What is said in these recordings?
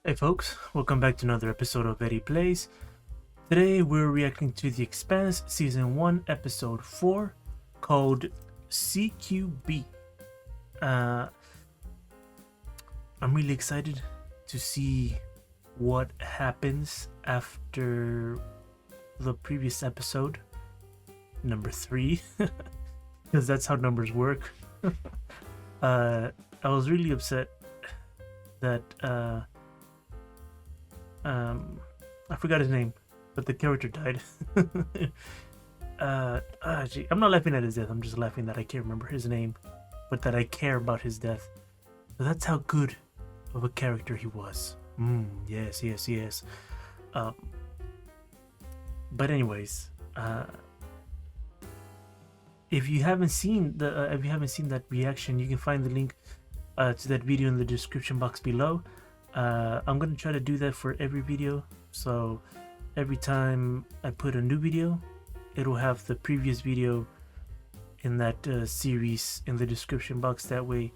Hey folks, welcome back to another episode of Eddie Plays. Today we're reacting to the Expanse Season 1 Episode 4 called CQB. I'm really excited to see what happens after the previous episode, number 3, because that's how numbers work. I was really upset that I forgot his name, but the character died. Gee, I'm not laughing at his death. I'm just laughing that I can't remember his name, but that I care about his death. So that's how good of a character he was. Yes. But anyways, if you haven't seen that reaction, you can find the link to that video in the description box below. I'm gonna try to do that for every video, so every time I put a new video, it'll have the previous video in that series in the description box. That way,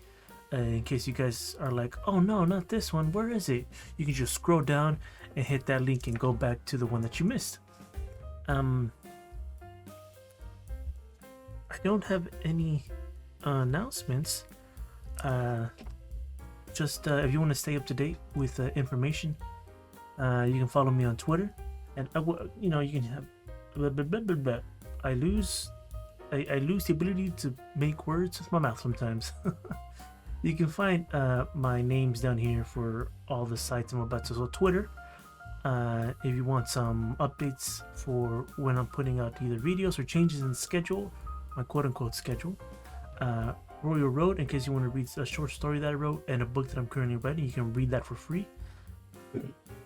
in case you guys are like, oh no, not this one, where is it, you can just scroll down and hit that link and go back to the one that you missed. I don't have any announcements. Just if you want to stay up to date with information, you can follow me on Twitter, and you can have I lose the ability to make words with my mouth sometimes. You can find my names down here for all the sites I'm about to. So Twitter, if you want some updates for when I'm putting out either videos or changes in the schedule, my quote-unquote schedule. Royal Road, in case you want to read a short story that I wrote and a book that I'm currently writing, you can read that for free.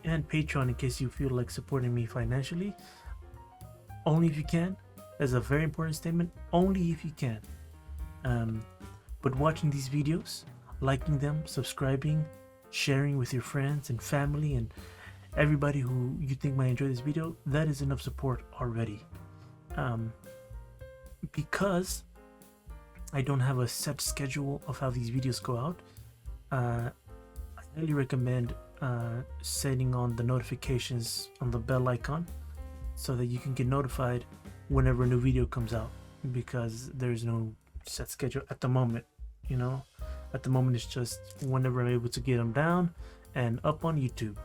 And Patreon, in case you feel like supporting me financially, only if you can. That's a very important statement, only if you can. But watching these videos, liking them, subscribing, sharing with your friends and family and everybody who you think might enjoy this video, that is enough support already. Because I don't have a set schedule of how these videos go out, I highly recommend setting on the notifications on the bell icon so that you can get notified whenever a new video comes out, because there's no set schedule at the moment. At the moment it's just whenever I'm able to get them down and up on YouTube.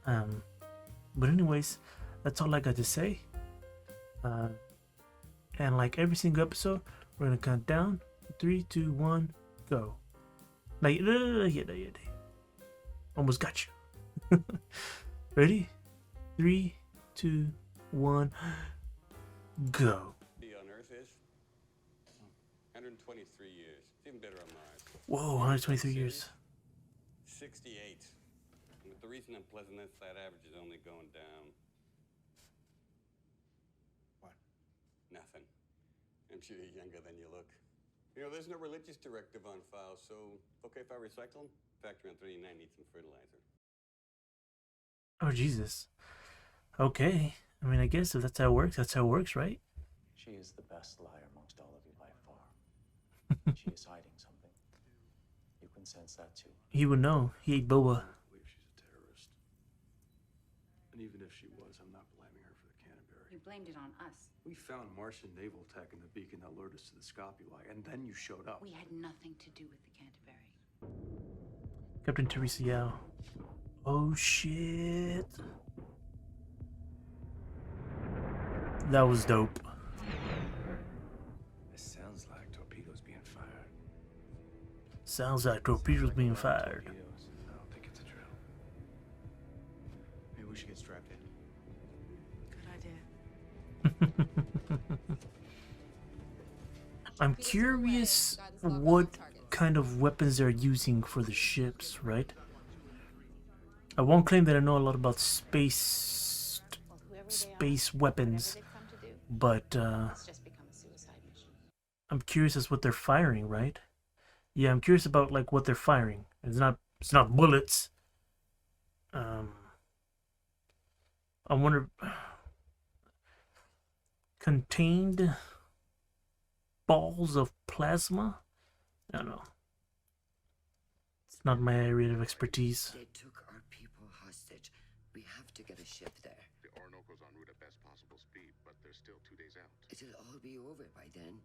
But anyways, that's all I got to say. And like every single episode, we're gonna count down. 3, 2, 1, go. Almost got you. Ready? 3, 2, 1, go. On Earth is 123 years. It's even better on Mars. Whoa, 123 years. 68. And with the recent unpleasantness, that average is only going down. What? Nothing. I'm sure you're younger than you look. There's no religious directive on file, so okay if I recycle them? Factory on 39 needs some fertilizer. Oh, Jesus. Okay. I mean, I guess if that's how it works, that's how it works, right? She is the best liar amongst all of you by far. She is hiding something. You can sense that too. He would know. He ate boba. I believe she's a terrorist. And even if she was, I'm not blaming her for the Canterbury. You blamed it on us. We found Martian naval tech in the beacon that lured us to the Scopuli, and then you showed up. We had nothing to do with the Canterbury. Captain Teresa Yao. Oh, shit. That was dope. This sounds like torpedoes being fired. Sounds like torpedoes being fired. Torpedoes. I don't think it's a drill. Maybe we should get strapped in. Good idea. I'm curious what kind of weapons they're using for the ships, right? I won't claim that I know a lot about space weapons, but I'm curious as what they're firing, right? Yeah, I'm curious about like what they're firing. It's not bullets. I wonder. Contained balls of plasma? I don't know. It's not my area of expertise. They took our people. enough to get a ship there. The Orinoco's en route at best possible speed, but they're still 2 days out. It'll all be over by then.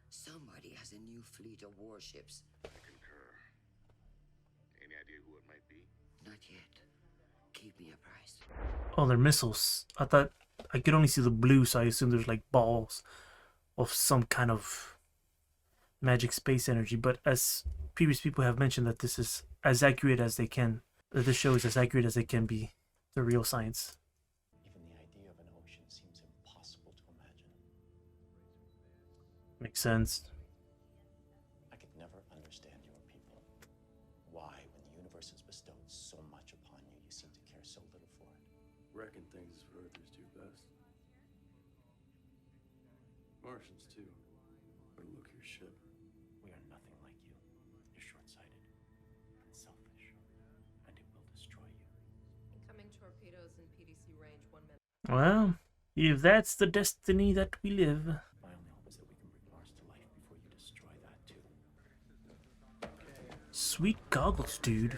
Somebody has a new fleet of warships. I concur. Any idea who it might be? Not yet. Keep me apprised. Oh, they're missiles. I thought I could only see the blue, so I assumed there's like balls of some kind of magic space energy. But as previous people have mentioned, that this is as accurate as they can. That this show is as accurate as they can be to real science. Even the idea of an ocean seems impossible to imagine. Makes sense. I could never understand your people. Why, when the universe has bestowed so much upon you, you seem to care so little for it. Wrecking things is what Earthers do best. Martians, too. Overlook your ship. We are nothing like you. You're short-sighted and selfish, and it will destroy you. Incoming torpedoes in PDC range 1 minute. Well, if that's the destiny that we live. My only hope is that we can bring Mars to life before you destroy that too. Sweet goggles, dude.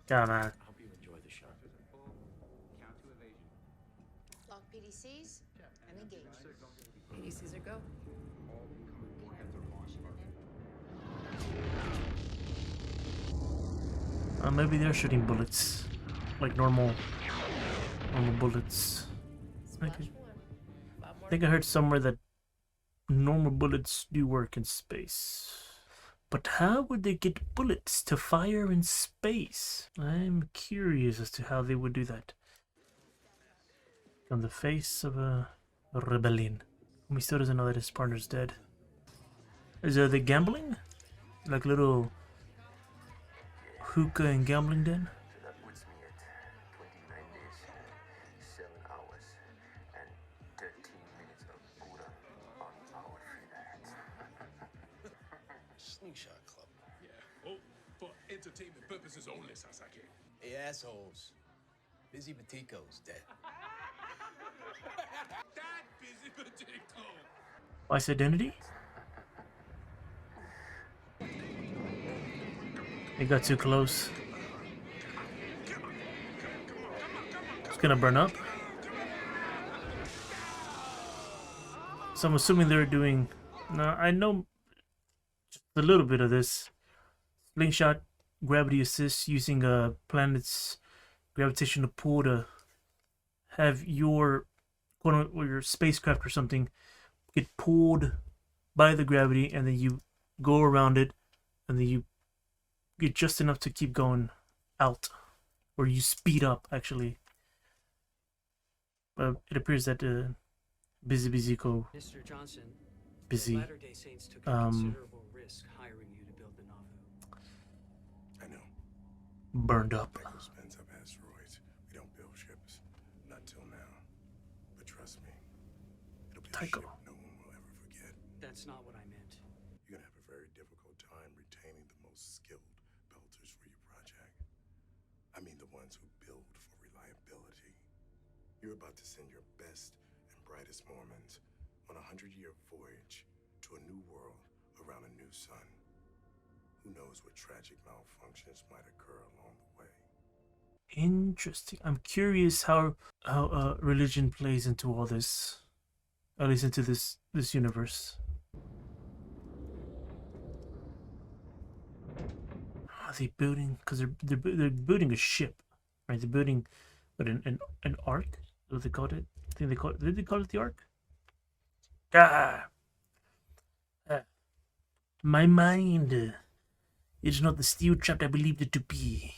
Come on. I hope you enjoy the show. Lock PDCs. I'm engaged. PDCs are go. Maybe they're shooting bullets, like normal bullets. I think I heard somewhere that normal bullets do work in space. But how would they get bullets to fire in space? I'm curious as to how they would do that. On the face of a rebellion. He still doesn't know that his partner's dead. Is they gambling? Like little hookah and gambling den? So that puts me at 29 days, 7 hours, and 13 minutes of Buddha on our free nights. Slingshot Club. Yeah. Oh, for entertainment purposes only, Sasaki. Hey, assholes. Busy Batico's dead. That busy potato. Vice identity? It got too close. It's gonna burn up. So I'm assuming they're doing... No, I know just a little bit of this. Slingshot, gravity assist, using a planet's gravitational pull to have your or your spacecraft or something get pulled by the gravity, and then you go around it, and then you get just enough to keep going out, or you speed up actually. But it appears that Busy Go Mr. Johnson, busy Latter-day Saints took a considerable risk hiring you to build the Nauvoo. I know. burned up. Expanse up asteroids. We don't build ships. Not till now. But trust me, it'll be a Tycho. ship no one will ever forget. That's not what I meant. You're gonna have a very difficult time retaining the most skilled belters for your project. I mean the ones who build for reliability. You're about to send your best and brightest Mormons on a 100-year voyage to a new world around a new sun. Who knows what tragic malfunctions might occur along the way. Interesting. I'm curious how religion plays into all this, at least into this universe. Are they building? Because they're building a ship, right? They're building, what, an ark? What they called it? I think they called. Did they call it the ark? My mind. It's not the steel trap I believed it to be.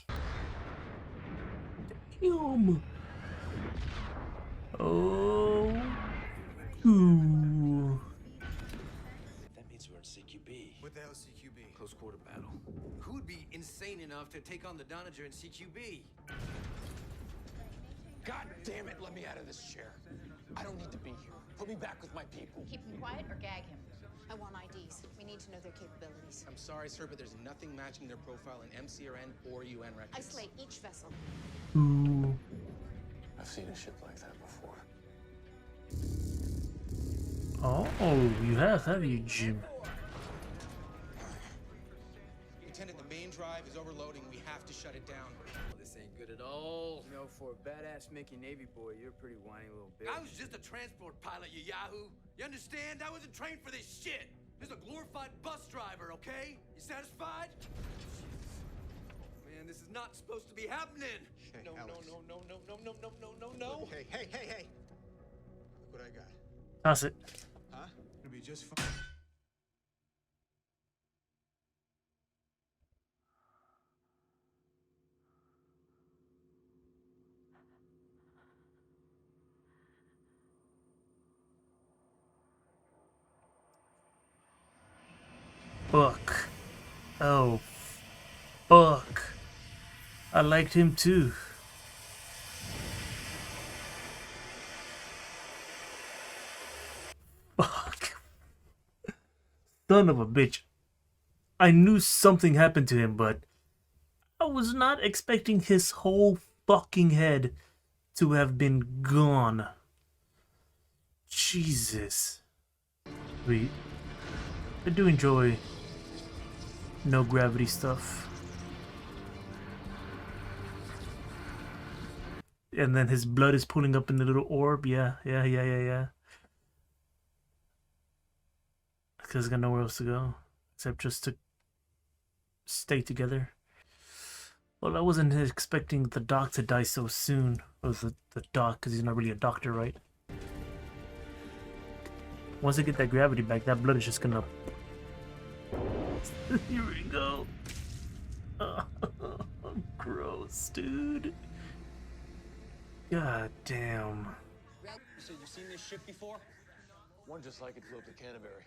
Damn. Oh. Ooh. That means we're in CQB. What the hell is CQB? Close quarter battle. Who'd be insane enough to take on the Donager in CQB? God damn it, let me out of this chair. I don't need to be here. Put me back with my people. Keep him quiet or gag him. I want IDs. We need to know their capabilities. I'm sorry, sir, but there's nothing matching their profile in MCRN or UN records. Isolate each vessel. Ooh. I've seen a ship like that before. Oh, you have you, Jim? Lieutenant, the main drive is overloading. We have to shut it down. This ain't good at all. You know, for a badass Mickey Navy boy, you're a pretty whiny little bitch. I was just a transport pilot, you yahoo. You understand? I wasn't trained for this shit. Just a glorified bus driver, okay? You satisfied? Man, this is not supposed to be happening. Hey, no, Alex. no. Hey. Look what I got. Toss it. Huh? It'll be just fine. Fuck. Oh. Fuck. I liked him too. Fuck. Son of a bitch. I knew something happened to him, but I was not expecting his whole fucking head to have been gone. Jesus. Wait. I do enjoy no gravity stuff. And then his blood is pulling up in the little orb. Yeah. Because he's got nowhere else to go. Except just to stay together. Well, I wasn't expecting the doc to die so soon. Or the doc, because he's not really a doctor, right? Once I get that gravity back, that blood is just gonna... Here we go. Oh, gross, dude. God damn. So you seen this ship before? One just like it flew up to Canterbury.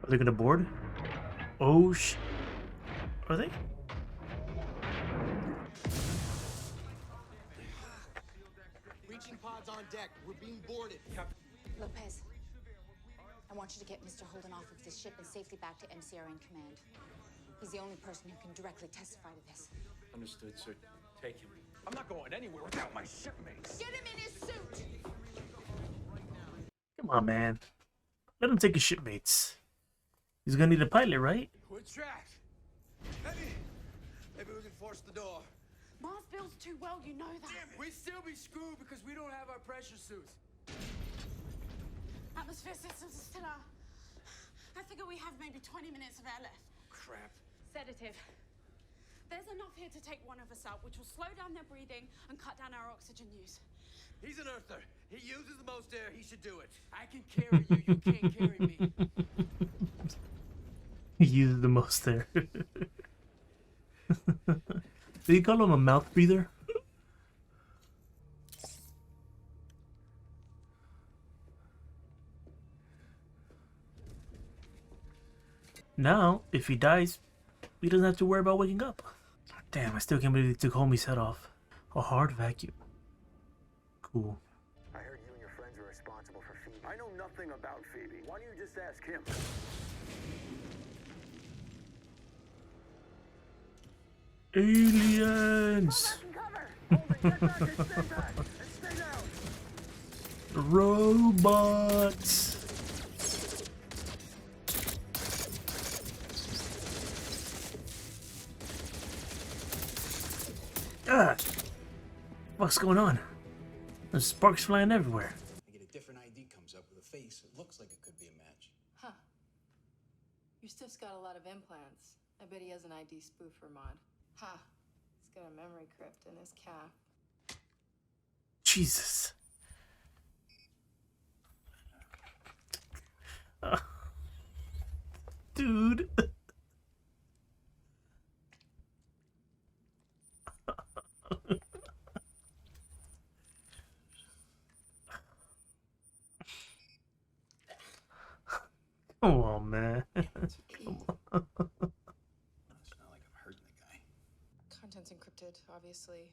Are they gonna board? Oh sh... Are they? Reaching pods on deck. We're being boarded. Lopez, I want you to get Mr. Holden off of this ship and safely back to MCRN command. He's the only person who can directly testify to this. Understood, sir. Take him. I'm not going anywhere without my shipmates. Get him in his suit! Come on, man. Let him take his shipmates. He's gonna need a pilot, right? We're trapped. Maybe we can force the door. Mars builds too well, you know that. Damn it. We'd still be screwed because we don't have our pressure suits. Atmosphere systems are still out. I figure we have maybe 20 minutes of air left. Crap. Sedative. There's enough here to take one of us out, which will slow down their breathing and cut down our oxygen use. He's an earther. He uses the most air. He should do it. I can carry you. You can't carry me. He uses the most there. Did you call him a mouth breather? Now, if he dies, he doesn't have to worry about waking up. Damn, I still can't believe they took homie's head off. A hard vacuum. Cool. I heard you and your friends were responsible for Phoebe. I know nothing about Phoebe. Why don't you just ask him? Aliens! Robots! Ah! What's going on? There's sparks flying everywhere. I get a different ID comes up with a face. It looks like it could be a match. Huh. Your stiff's got a lot of implants. I bet he has an ID spoofer mod. Ha. He's got a memory crypt in his calf. Jesus. Dude. Come on, man. Come on. It's not like I'm hurting the guy. Content's encrypted, obviously.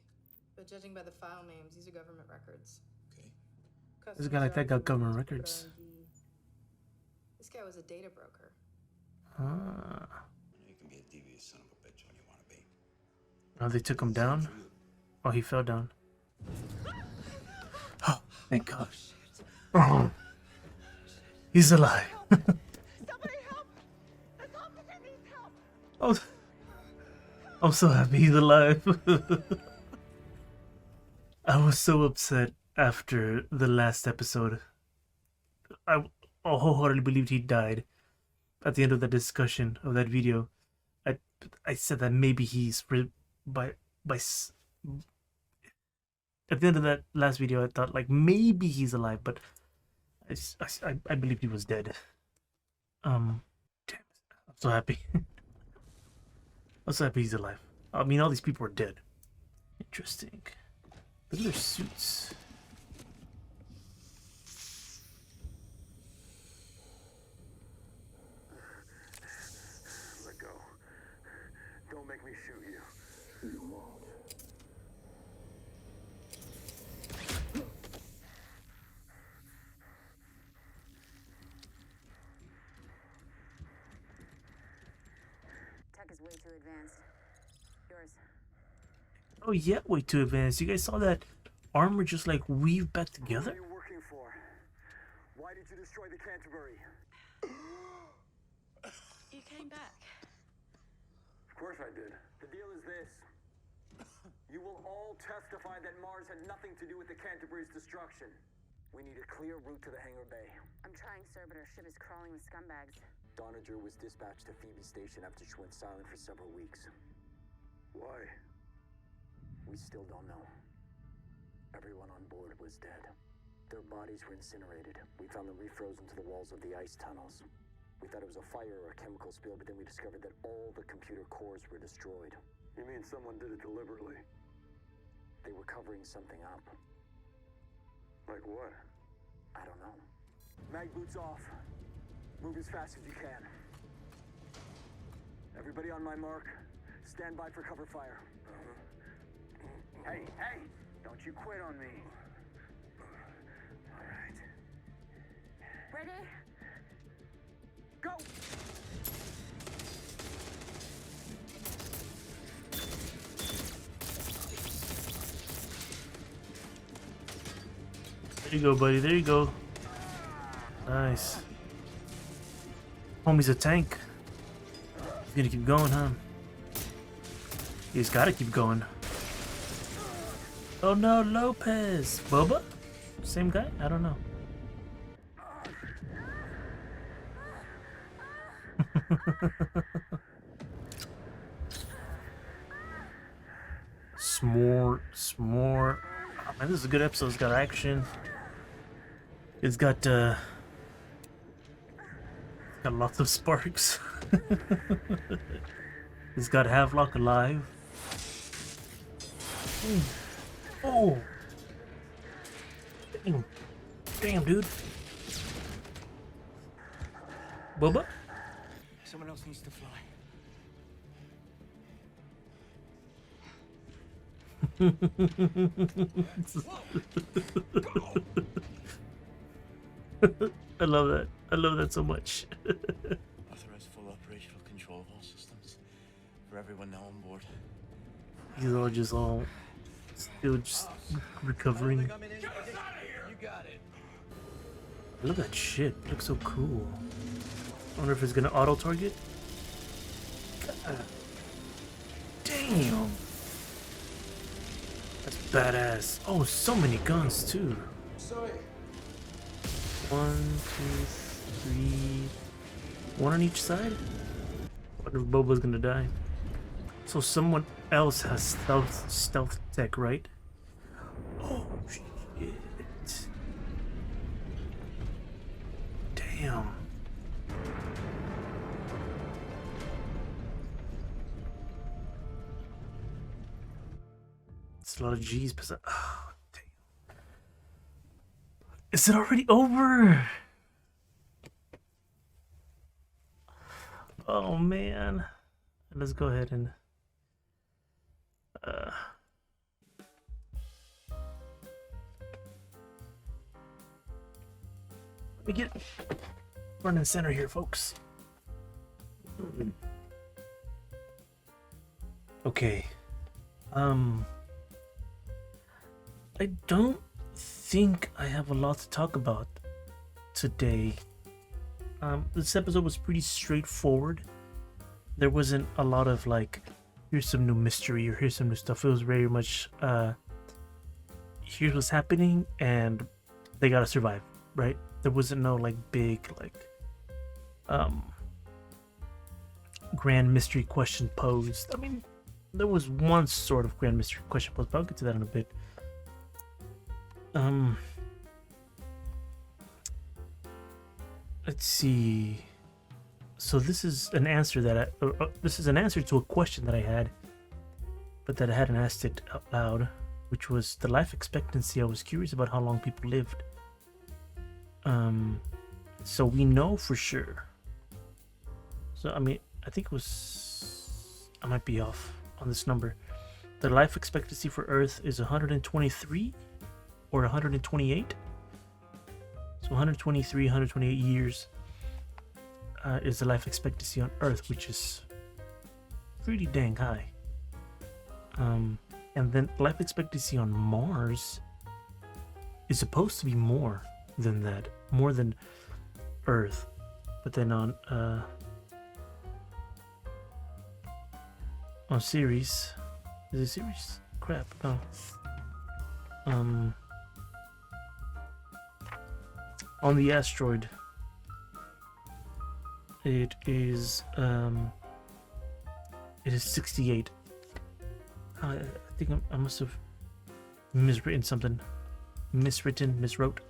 But judging by the file names, these are government records. Okay. This guy like that got government records. This guy was a data broker. Ah. You can be a devious son of a bitch when you want to be. Oh, they took him down? Oh, he fell down. Oh, thank God. Oh. He's alive. Somebody help! The competent needs Oh, I'm so happy he's alive. I was so upset after the last episode. I wholeheartedly believed he died at the end of that discussion of that video. I said that maybe he's by at the end of that last video. I thought like maybe he's alive, but I believed he was dead. Damn it. I'm so happy. I'm so happy he's alive. I mean, all these people are dead. Interesting. Look at their suits. Let go. Don't make me shoot you. You won't. Tech is way too advanced. Yours. Oh yeah, way too advanced. You guys saw that armor just like weave back together? What are you working for? Why did you destroy the Canterbury? You came back. Of course I did. The deal is this. You will all testify that Mars had nothing to do with the Canterbury's destruction. We need a clear route to the hangar bay. I'm trying, sir, but our ship is crawling with scumbags. Donager was dispatched to Phoebe Station after she went silent for several weeks. Why? We still don't know. Everyone on board was dead. Their bodies were incinerated. We found them refrozen to the walls of the ice tunnels. We thought it was a fire or a chemical spill, but then we discovered that all the computer cores were destroyed. You mean someone did it deliberately? They were covering something up. Like what? I don't know. Mag boots off. Move as fast as you can. Everybody on my mark. Stand by for cover fire. Hey, hey! Don't you quit on me. All right. Ready? Go! There you go, buddy. There you go. Nice. Homie's a tank. He's gonna keep going, huh? He's gotta keep going. Oh no, Lopez. Boba? Same guy? I don't know. S'more. Oh, man, this is a good episode. It's got action. It's got lots of sparks. It's got Havelock alive. Oh! Damn, dude. Bubba? Someone else needs to fly. I love that. I love that so much. Authorized full operational control of all systems for everyone now on board. He's all still just recovering. You got it. Look at that shit. It looks so cool. I wonder if it's gonna auto target. God. Damn. That's badass. Oh, so many guns too. Sorry. 1, 2, 3. One on each side? I wonder if Boba's gonna die. So someone else has stealth tech, right? Oh shit. Damn. It's a lot of G's. Oh, damn. Is it already over? Oh man. Let's go ahead and let me get front and center here, folks. Okay. I don't think I have a lot to talk about today. This episode was pretty straightforward. there wasn't a lot of like, here's some new mystery or here's some new stuff. It was very much here's what's happening and they gotta survive, right? There wasn't no like big like grand mystery question posed. I mean, there was one sort of grand mystery question posed, but I'll get to that in a bit. Let's see. So this is an answer that this is an answer to a question that I had, but that I hadn't asked it out loud, which was the life expectancy. I was curious about how long people lived. So we know for sure. So I mean, I think it was, I might be off on this number. The life expectancy for Earth is 123 or 128. So 123, 128 years is the life expectancy on Earth, which is pretty dang high. And then life expectancy on Mars is supposed to be more than that, more than Earth. But then on Ceres, is it Ceres? Crap, no. On the asteroid, it is 68. I think I must have miswritten something. Miswrote.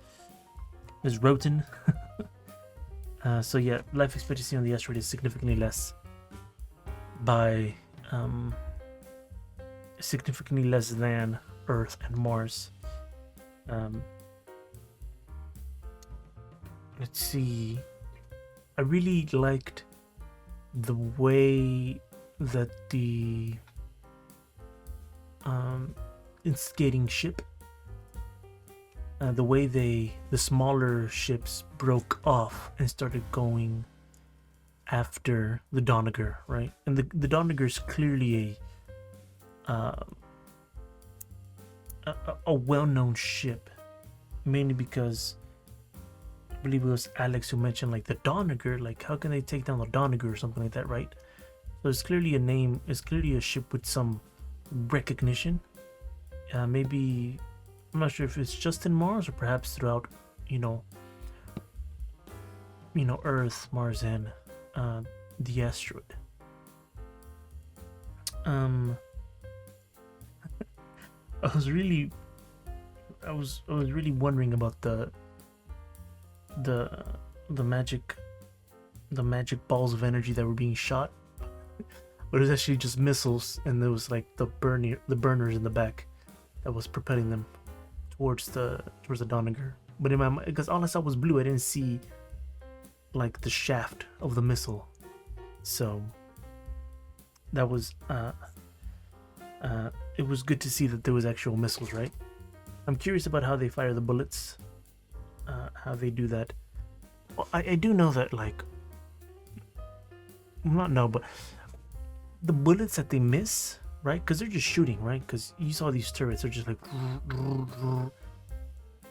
So yeah, life expectancy on the asteroid is significantly less by significantly less than Earth and Mars. Let's see. I really liked the way that the instigating ship, the way the smaller ships broke off and started going after the Donegal, right? And the Donegal is clearly a well-known ship, mainly because I believe it was Alex who mentioned like the Donegal, like how can they take down the Donegal or something like that, right? So it's clearly a name, it's clearly a ship with some recognition. Maybe, I'm not sure if it's just in Mars or perhaps throughout, Earth, Mars, and the asteroid. I was really wondering about the magic balls of energy that were being shot, but it was actually just missiles, and there was like the burners in the back that was propelling them towards the Donegal. But in my mind, because all I saw was blue, I didn't see like the shaft of the missile. So that was it was good to see that there was actual missiles, right? I'm curious about how they fire the bullets, how they do that. Well, I do know that, like, but the bullets that they miss, right? Because they're just shooting, right? Because you saw these turrets, they're just like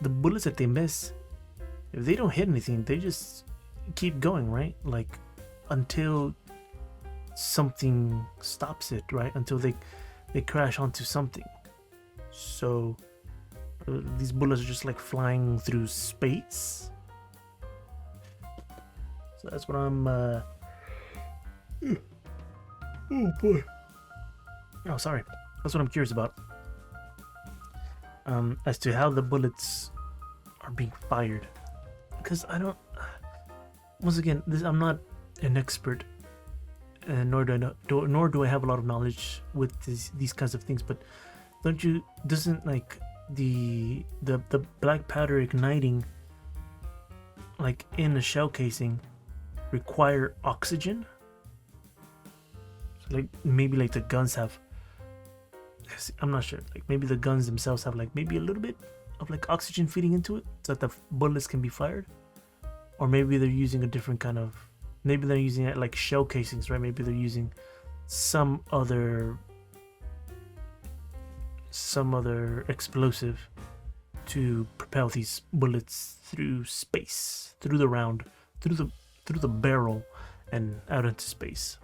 the bullets that they miss. If they don't hit anything, they just keep going, right? Like until something stops it, right? Until they crash onto something. So these bullets are just like flying through space. So that's what I'm oh boy. Oh, sorry. That's what I'm curious about. As to how the bullets are being fired. Because I don't, once again, I'm not an expert, nor do I have a lot of knowledge with these kinds of things. But doesn't like the black powder igniting, like in a shell casing, require oxygen? So like maybe like the guns have, I'm not sure, like maybe the guns themselves have like maybe a little bit of like oxygen feeding into it so that the bullets can be fired. Or maybe they're using a different kind of, maybe they're using it like shell casings, right? Maybe they're using some other explosive to propel these bullets through space, through the barrel and out into space.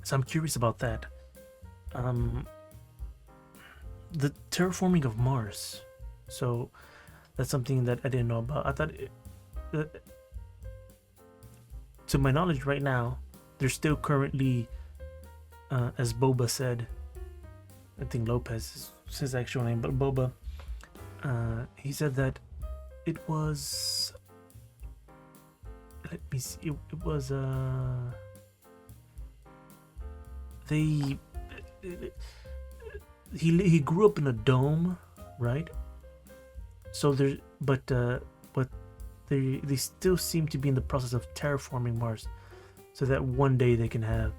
So I'm curious about that. The terraforming of Mars. So that's something that I didn't know about. I thought, to my knowledge, right now, they're still currently, as Boba said, I think Lopez is his actual name, but Boba, he said that it was, let me see, it was, he grew up in a dome, right? So there, but they still seem to be in the process of terraforming Mars, so that one day they can have,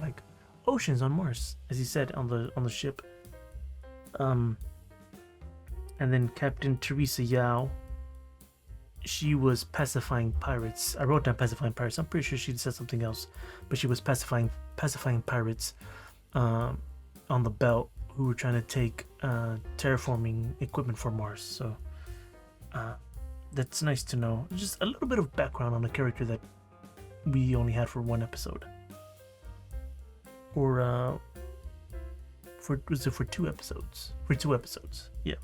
like oceans on Mars, as he said on the ship. And then Captain Teresa Yao, she was pacifying pirates. I wrote down pacifying pirates. I'm pretty sure she said something else, but she was pacifying pirates on the belt who were trying to take terraforming equipment for Mars. So that's nice to know. Just a little bit of background on a character that we only had for one episode, or for 2 episodes. For 2 episodes, yeah.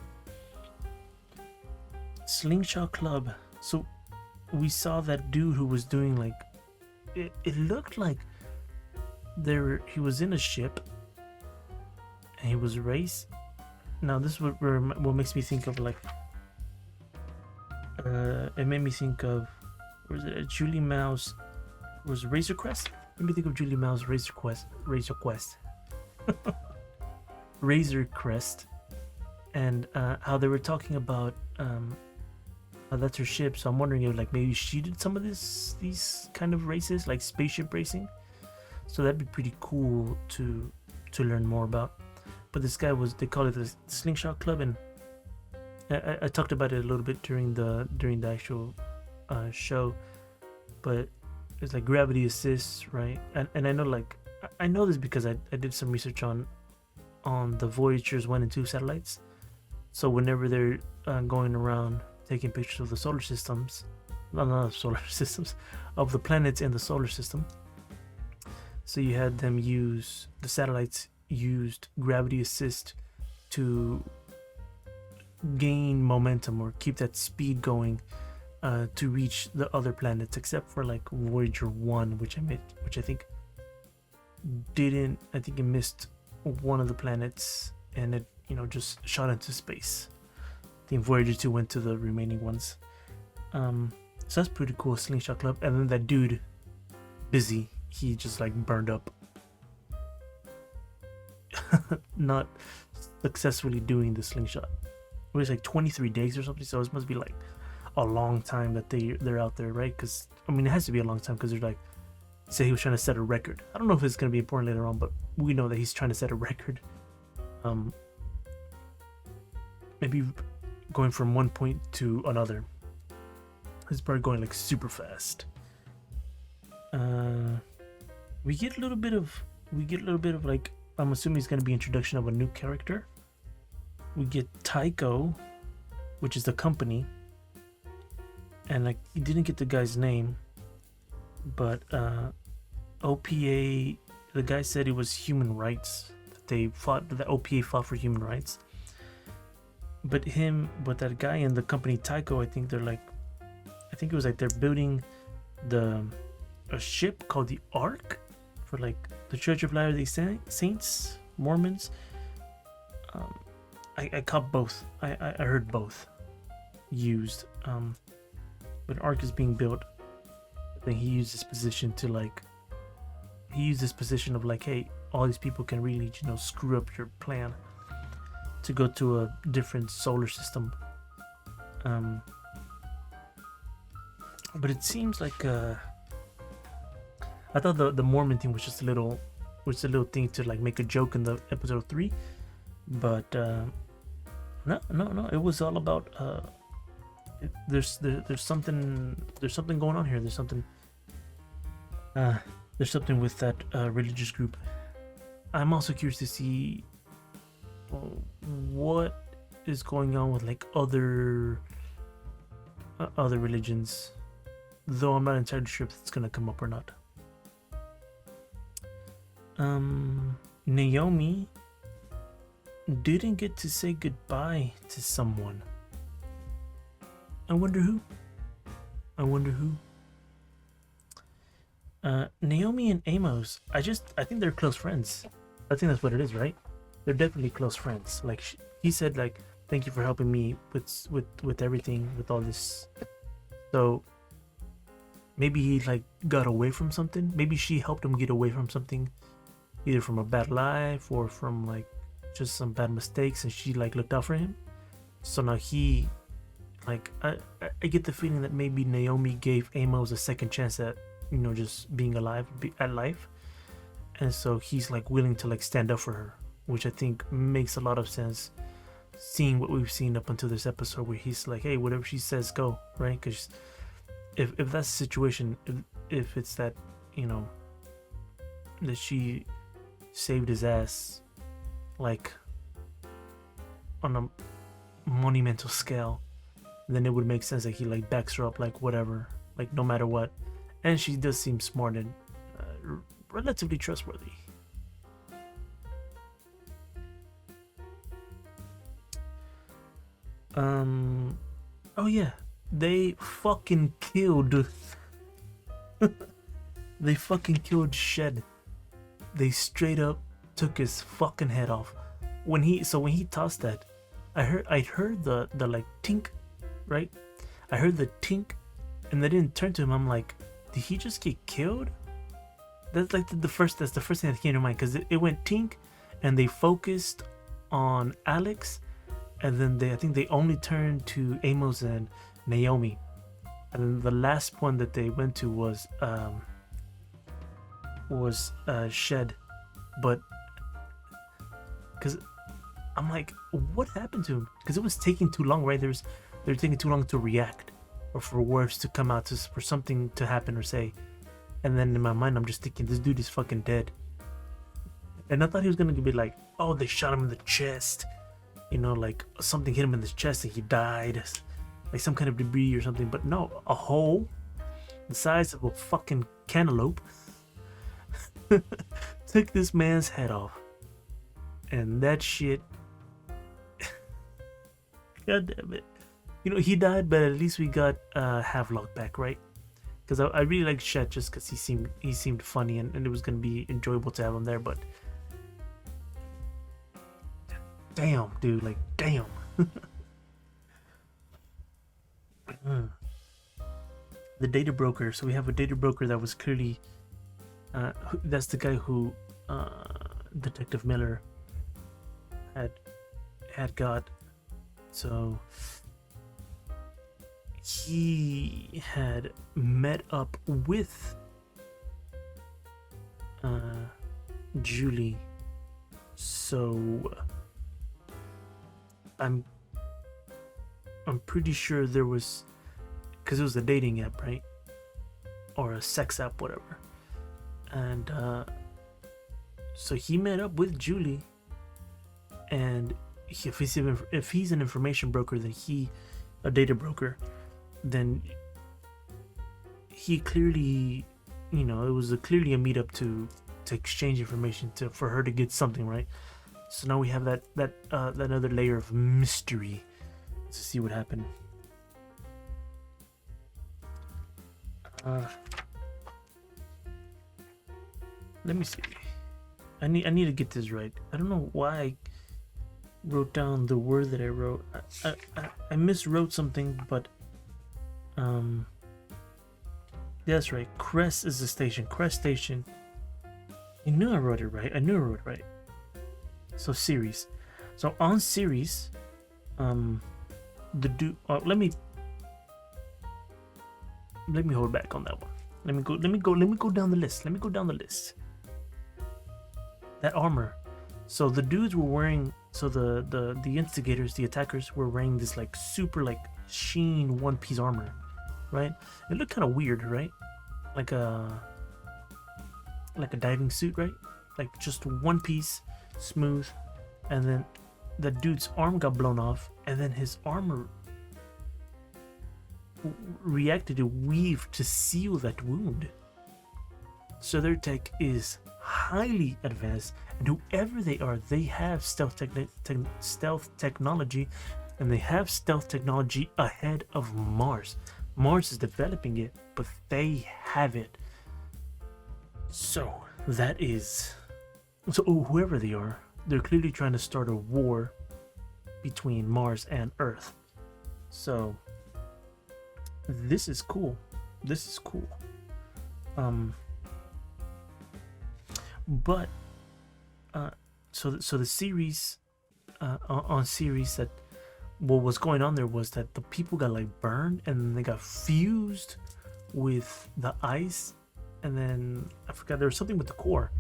Slingshot Club. So we saw that dude who was doing like, it looked like he was in a ship and he was race. Now this is what makes me think of, like, it made me think of, was it Julie Mao's, was Razor Quest? Let me think of Julie Mao's Razor Quest Razor Crest, and how they were talking about that's her ship. So I'm wondering if, like, maybe she did some of these kind of races, like spaceship racing. So that'd be pretty cool to learn more about. But this guy they call it the Slingshot Club, and I talked about it a little bit during the actual show. But it's like gravity assists, right? And I know, like, I know this because I did some research on the Voyager's 1 and 2 satellites. So whenever they're going around taking pictures of the solar systems, not solar systems, of the planets in the solar system, so you had them the satellites used gravity assist to gain momentum or keep that speed going to reach the other planets, except for like Voyager 1, which I think it missed one of the planets, and it just shot into space. I think Voyager 2 went to the remaining ones. So that's pretty cool, Slingshot Club. And then that dude, Busy, he just like burned up. Not successfully doing the slingshot. It was like 23 days or something, so it must be like a long time that they're out there, right? Because I mean, it has to be a long time, because they're like, say he was trying to set a record. I don't know if it's going to be important later on, but we know that he's trying to set a record. Maybe going from one point to another. He's probably going like super fast. We get a little bit of like, I'm assuming it's going to be introduction of a new character. We get Tycho, which is the company, and like, you didn't get the guy's name, but OPA, the guy said it was human rights. The OPA fought for human rights. But that guy in the company Tycho, I think it was like they're building a ship called the Ark for like the Church of Latter-day Saints, Mormons. I caught both. I heard both used. But Ark is being built. I think he used this position of like, hey, all these people can really, screw up your plan to go to a different solar system. But it seems like I thought the Mormon thing was just a little thing to like make a joke in the episode 3, but no, it was all about there's something going on here. There's something with that religious group. I'm also curious to see what is going on with like other religions, though I'm not entirely sure if it's gonna come up or not. Naomi didn't get to say goodbye to someone. I wonder who. Naomi and Amos. I think they're close friends. I think that's what it is, right? They're definitely close friends. Like he said, like, thank you for helping me with everything, with all this. So maybe he like got away from something. Maybe she helped him get away from something, either from a bad life or from like just some bad mistakes, and she like looked out for him. So now he, like, I get the feeling that maybe Naomi gave Amos a second chance at, you know, just being alive, at life, and so he's like willing to like stand up for her, which I think makes a lot of sense, seeing what we've seen up until this episode, where he's like, hey, whatever she says, go, right? Because if that's the situation, if it's that, you know, that she saved his ass, like on a monumental scale, then it would make sense that he like backs her up, like whatever, like no matter what. And she does seem smart and relatively trustworthy. Oh yeah, they fucking killed they fucking killed Shed. They straight up took his fucking head off. When he tossed that, I heard the like tink, right? I heard the tink, and they didn't turn to him. I'm like, did he just get killed? That's like that's the first thing that came to mind, because it went tink, and they focused on Alex, and then I think they only turned to Amos and Naomi, and then the last one that they went to was Shed, but because I'm like, what happened to him? Because it was taking too long, right? They're taking too long to react, or for words to come out, for something to happen or say. And then in my mind, I'm just thinking, this dude is fucking dead. And I thought he was gonna be like, oh, they shot him in the chest, you know, like something hit him in the chest and he died, like some kind of debris or something. But no, a hole the size of a fucking cantaloupe took this man's head off. And that shit, god damn it. You know, he died, but at least we got Havelock back, right? Because I really liked Shed just because he seemed funny, and it was gonna be enjoyable to have him there. But damn, dude, like damn. The data broker. So we have a data broker that was clearly that's the guy who Detective Miller had got. So he had met up with Julie. So I'm pretty sure there was, because it was a dating app, right? Or a sex app, whatever. And so he met up with Julie, and if he's an information broker, then a data broker, then he clearly, you know, it was clearly a meetup to exchange information, for her to get something, right? So now we have that other layer of mystery to see what happened. Let me see. I need to get this right. I don't know why I wrote down the word that I wrote. I miswrote something, but that's right. Crest is the station. Crest Station. I knew I wrote it right. So Ceres. So on Ceres, the dude. Let me hold back on that one. Let me go down the list. That armor. So the dudes were wearing. So the instigators, the attackers, were wearing this like super like sheen one-piece armor, right? It looked kind of weird, right? Like a diving suit, right? Like just one piece, smooth, and then the dude's arm got blown off, and then his armor reacted to weave to seal that wound. So their tech is highly advanced, and whoever they are, they have stealth technology, and they have stealth technology ahead of Mars. Mars is developing it, but they have it. So that is, so whoever they are, they're clearly trying to start a war between Mars and Earth. So this is cool. This is cool. But so the series on series, that what was going on there was that the people got like burned and then they got fused with the ice, and then I forgot there was something with the core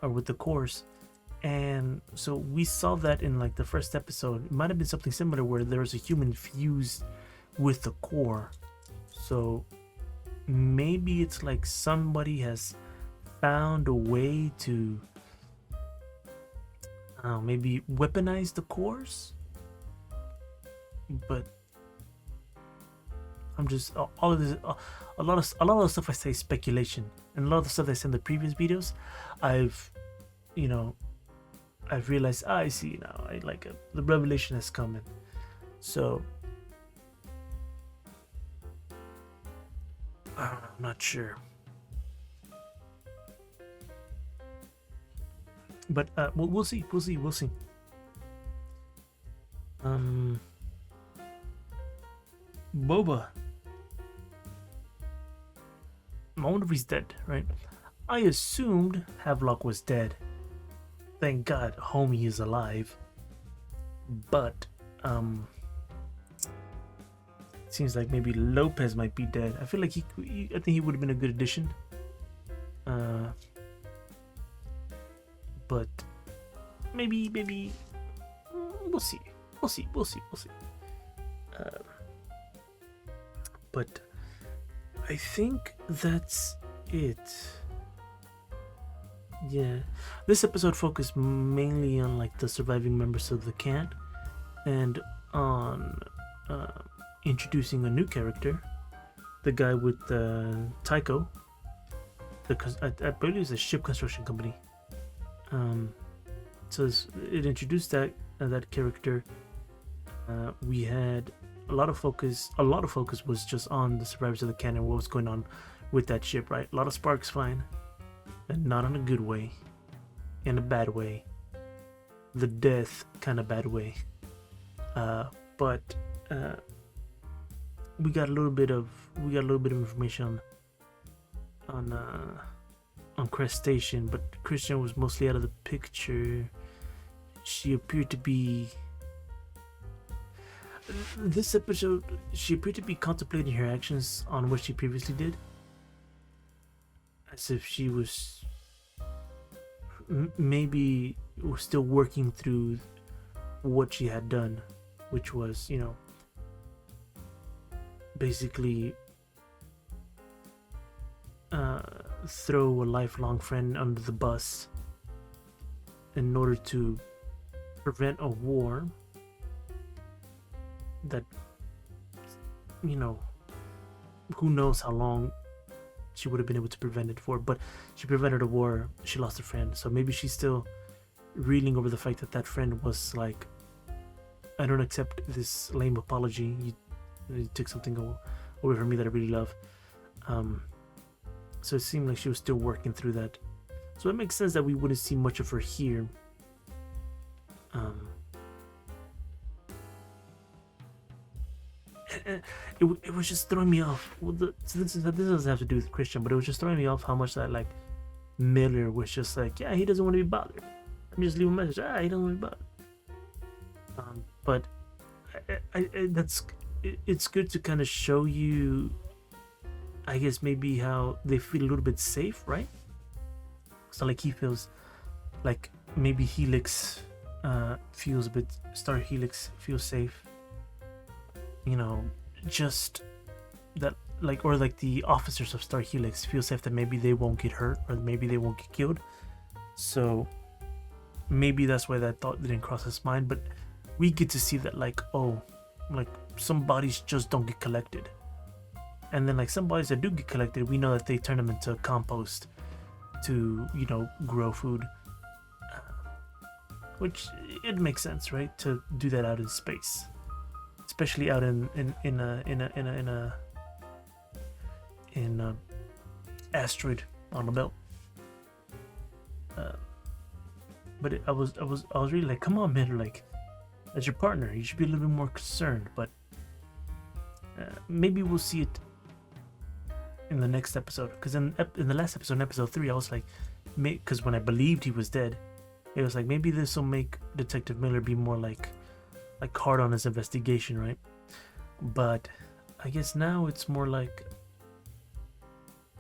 or with the cores. And so we saw that in like the first episode. It might have been something similar where there was a human fused with the core. So maybe it's like somebody has found a way to maybe weaponize the cores. But I'm just all of this, a lot of the stuff I say is speculation, and a lot of the stuff I said in the previous videos, I've realized, I see now. The revelation is coming. So I don't know, I'm not sure. But we'll see. Boba. I wonder if he's dead, right? I assumed Havelock was dead. Thank God homie is alive. But it seems like maybe Lopez might be dead. I feel like I think he would have been a good addition. But maybe we'll see. But I think that's it. Yeah, this episode focused mainly on like the surviving members of the camp and on introducing a new character, the guy with Tycho, I believe it's a ship construction company. So it introduced that character. We had a lot of focus was just on the survivors of the camp and what was going on with that ship, right? A lot of sparks flying, and not in a good way, in a bad way, the death kind of bad way. But we got a little bit of information on Crest Station, but Christian was mostly out of the picture. She appeared to be contemplating her actions on what she previously did, as if she was maybe still working through what she had done, which was, basically throw a lifelong friend under the bus in order to prevent a war that, who knows how long she would have been able to prevent it for, but she prevented a war. She lost a friend, so maybe she's still reeling over the fact that friend was like, I don't accept this lame apology. You took something away from me that I really love. So it seemed like she was still working through that. So it makes sense that we wouldn't see much of her here. It was just throwing me off. Well, this doesn't have to do with Christian, but it was just throwing me off how much that Miller was just like, yeah, he doesn't want to be bothered. I'm just leaving a message. He doesn't want to be bothered. But it's good to kind of show you, I guess, maybe how they feel a little bit safe, right? So like he feels like maybe Helix feels a bit, Star Helix feels safe. Just that, or the officers of Star Helix feel safe that maybe they won't get hurt or maybe they won't get killed. So maybe that's why that thought didn't cross his mind. But we get to see that some bodies just don't get collected, and then some bodies that do get collected, we know that they turn them into compost, to, you know, grow food, which it makes sense, right? To do that out in space, especially out in a asteroid on the belt. But I was really like, come on, man, like, as your partner, you should be a little bit more concerned. But maybe we'll see it in the next episode, because in the last episode, in episode 3, I was like, because when I believed he was dead, it was like, maybe this will make Detective Miller be more like hard on his investigation, right? But I guess now it's more like,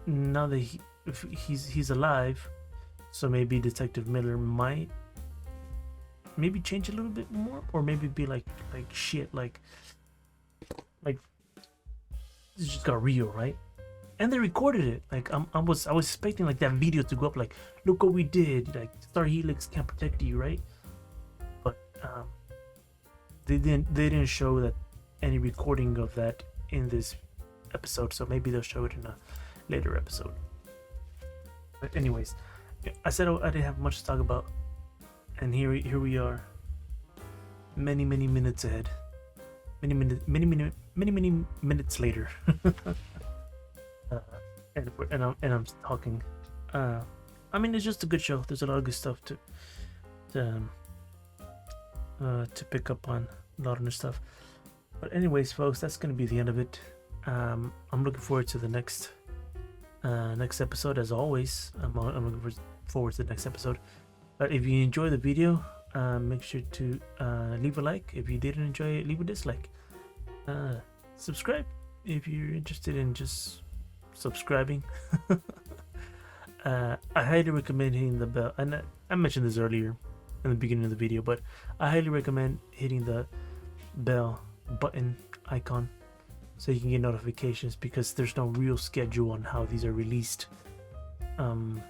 now that he's alive, so maybe Detective Miller might maybe change a little bit more, or maybe be like shit, like this just got real, right? And they recorded it. Like I was expecting like that video to go up, like, look what we did, like Star Helix can't protect you, right? But they didn't show that any recording of that in this episode, so maybe they'll show it in a later episode. But anyways, I said I didn't have much to talk about, and here we are, many minutes ahead, many minutes later. And I'm talking. I mean, it's just a good show. There's a lot of good stuff to pick up on, a lot of new stuff. But anyways, folks, that's gonna be the end of it. I'm looking forward to the next episode, as always. I'm looking forward to the next episode. But if you enjoy the video, make sure to leave a like. If you didn't enjoy it, leave a dislike. Subscribe if you're interested in just subscribing. I highly recommend hitting the bell, and I mentioned this earlier in the beginning of the video, but I highly recommend hitting the bell button icon so you can get notifications, because there's no real schedule on how these are released. And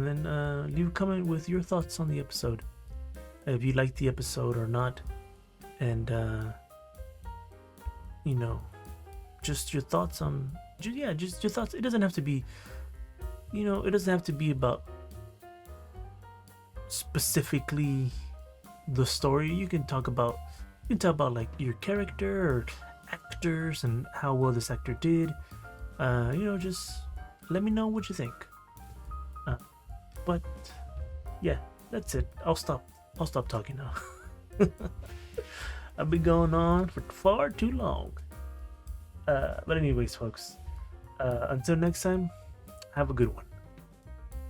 then leave a comment with your thoughts on the episode, if you liked the episode or not, and you know, just your thoughts on, just your thoughts. It doesn't have to be, you know, it doesn't have to be about specifically the story. You can talk about like your character or actors and how well this actor did. You know, just let me know what you think. But yeah, that's it. I'll stop talking now. I've been going on for far too long. But anyways, folks, until next time, have a good one.